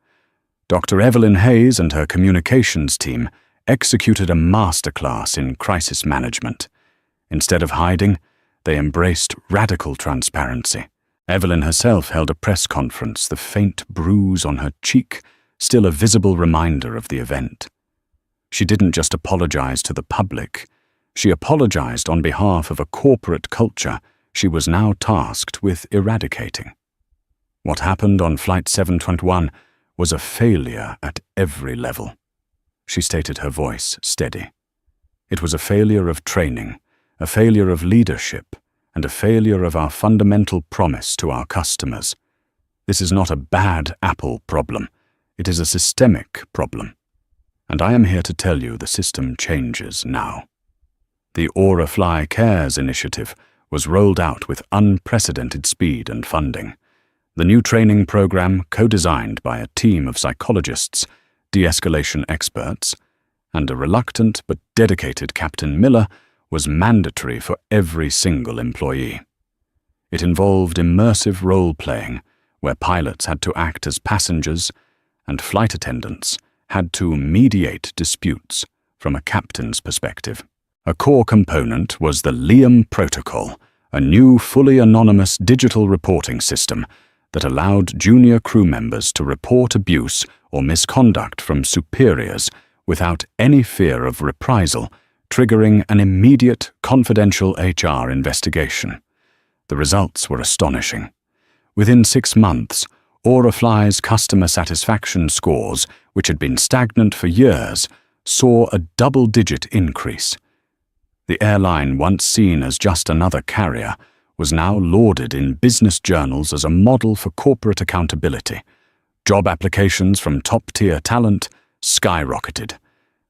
Speaker 1: Dr. Evelyn Hayes and her communications team executed a masterclass in crisis management. Instead of hiding, they embraced radical transparency. Evelyn herself held a press conference, the faint bruise on her cheek still a visible reminder of the event. She didn't just apologize to the public, she apologized on behalf of a corporate culture she was now tasked with eradicating. What happened on Flight 721 was a failure at every level. She stated, her voice steady. It was a failure of training, a failure of leadership, and a failure of our fundamental promise to our customers. This is not a bad Apple problem. It is a systemic problem. And I am here to tell you the system changes now. The Aurafly Cares initiative was rolled out with unprecedented speed and funding. The new training program, co-designed by a team of psychologists, de-escalation experts, and a reluctant but dedicated Captain Miller, was mandatory for every single employee. It involved immersive role-playing, where pilots had to act as passengers, and flight attendants had to mediate disputes from a captain's perspective. A core component was the Liam Protocol, a new fully anonymous digital reporting system that allowed junior crew members to report abuse or misconduct from superiors without any fear of reprisal, triggering an immediate confidential HR investigation. The results were astonishing. Within 6 months, Aurafly's customer satisfaction scores, which had been stagnant for years, saw a double-digit increase. The airline, once seen as just another carrier, was now lauded in business journals as a model for corporate accountability. Job applications from top-tier talent skyrocketed.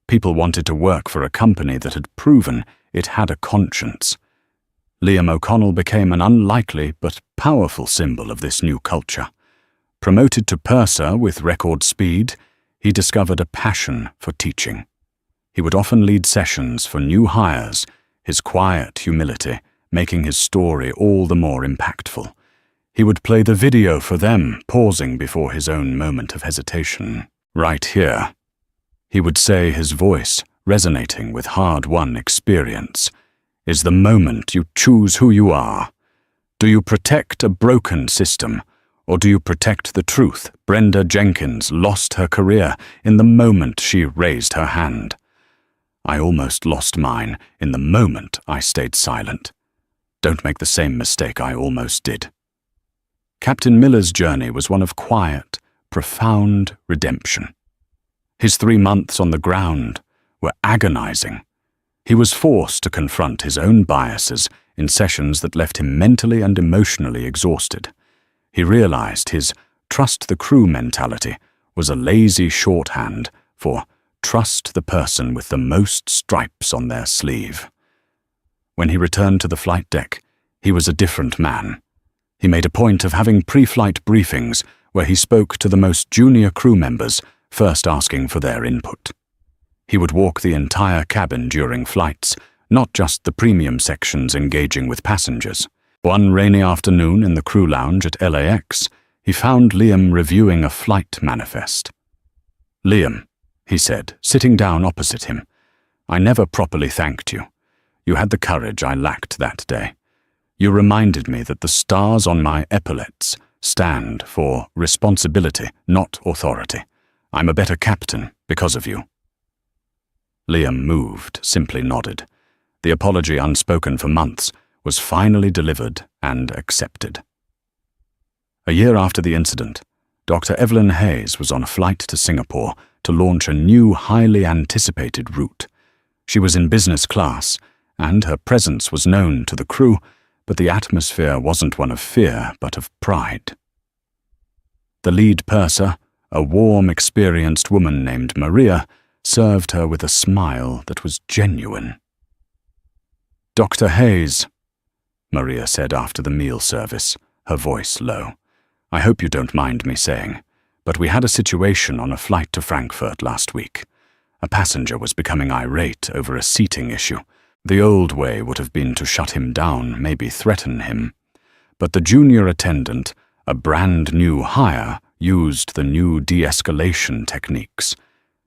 Speaker 1: People wanted to work for a company that had proven it had a conscience. Liam O'Connell became an unlikely but powerful symbol of this new culture. Promoted to purser with record speed, he discovered a passion for teaching. He would often lead sessions for new hires, his quiet humility making his story all the more impactful. He would play the video for them, pausing before his own moment of hesitation. Right here. He would say, his voice resonating with hard-won experience, is the moment you choose who you are. Do you protect a broken system, or do you protect the truth? Brenda Jenkins lost her career in the moment she raised her hand. I almost lost mine in the moment I stayed silent. Don't make the same mistake I almost did. Captain Miller's journey was one of quiet, profound redemption. His 3 months on the ground were agonizing. He was forced to confront his own biases in sessions that left him mentally and emotionally exhausted. He realized his trust the crew mentality was a lazy shorthand for trust the person with the most stripes on their sleeve. When he returned to the flight deck, he was a different man. He made a point of having pre-flight briefings where he spoke to the most junior crew members, first asking for their input. He would walk the entire cabin during flights, not just the premium sections engaging with passengers. One rainy afternoon in the crew lounge at LAX, he found Liam reviewing a flight manifest. "Liam," he said, sitting down opposite him, "I never properly thanked you. You had the courage I lacked that day. You reminded me that the stars on my epaulets stand for responsibility, not authority. I'm a better captain because of you." Liam moved, simply nodded. The apology, unspoken for months, was finally delivered and accepted. A year after the incident, Dr. Evelyn Hayes was on a flight to Singapore to launch a new, highly anticipated route. She was in business class, and her presence was known to the crew, but the atmosphere wasn't one of fear, but of pride. The lead purser, a warm, experienced woman named Maria, served her with a smile that was genuine. "Dr. Hayes," Maria said after the meal service, her voice low, "I hope you don't mind me saying, but we had a situation on a flight to Frankfurt last week. A passenger was becoming irate over a seating issue. The old way would have been to shut him down, maybe threaten him. But the junior attendant, a brand new hire, used the new de-escalation techniques.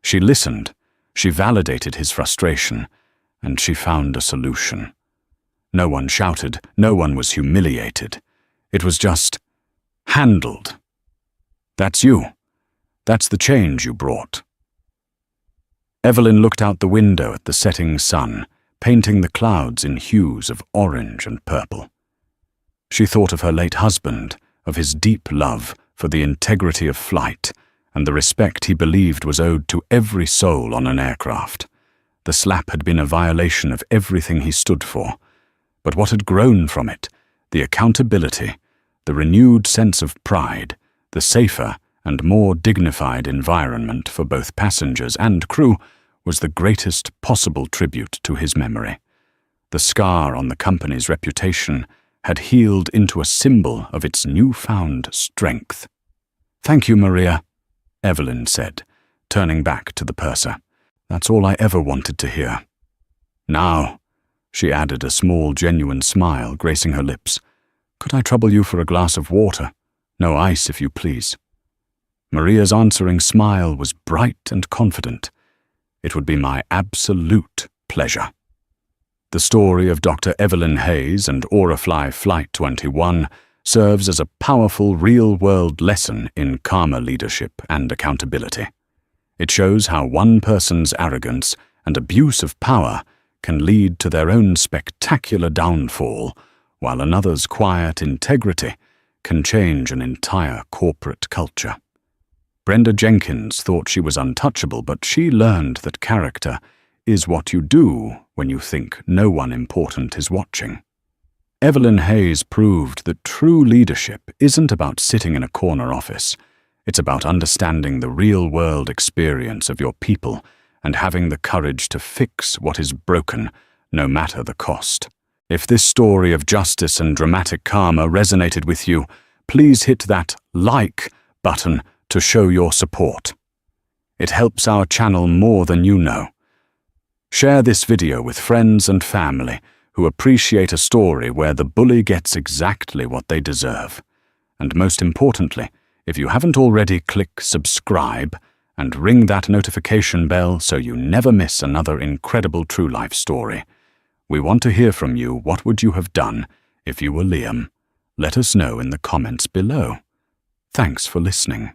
Speaker 1: She listened, she validated his frustration, and she found a solution. No one shouted, no one was humiliated. It was just handled. That's you. That's the change you brought." Evelyn looked out the window at the setting sun, painting the clouds in hues of orange and purple. She thought of her late husband, of his deep love for the integrity of flight and the respect he believed was owed to every soul on an aircraft. The slap had been a violation of everything he stood for, but what had grown from it, the accountability, the renewed sense of pride, the safer and more dignified environment for both passengers and crew, was the greatest possible tribute to his memory. The scar on the company's reputation had healed into a symbol of its newfound strength. "Thank you, Maria," Evelyn said, turning back to the purser. "That's all I ever wanted to hear." "Now," she added, a small, genuine smile gracing her lips, "could I trouble you for a glass of water? No ice, if you please." Maria's answering smile was bright and confident. "It would be my absolute pleasure." The story of Dr. Evelyn Hayes and Aurafly Flight 21 serves as a powerful real-world lesson in calmer leadership and accountability. It shows how one person's arrogance and abuse of power can lead to their own spectacular downfall, while another's quiet integrity can change an entire corporate culture. Brenda Jenkins thought she was untouchable, but she learned that character is what you do when you think no one important is watching. Evelyn Hayes proved that true leadership isn't about sitting in a corner office. It's about understanding the real-world experience of your people and having the courage to fix what is broken, no matter the cost. If this story of justice and dramatic karma resonated with you, please hit that like button to show your support. It helps our channel more than you know. Share this video with friends and family who appreciate a story where the bully gets exactly what they deserve. And most importantly, if you haven't already, click subscribe and ring that notification bell so you never miss another incredible true life story. We want to hear from you. What would you have done if you were Liam? Let us know in the comments below. Thanks for listening.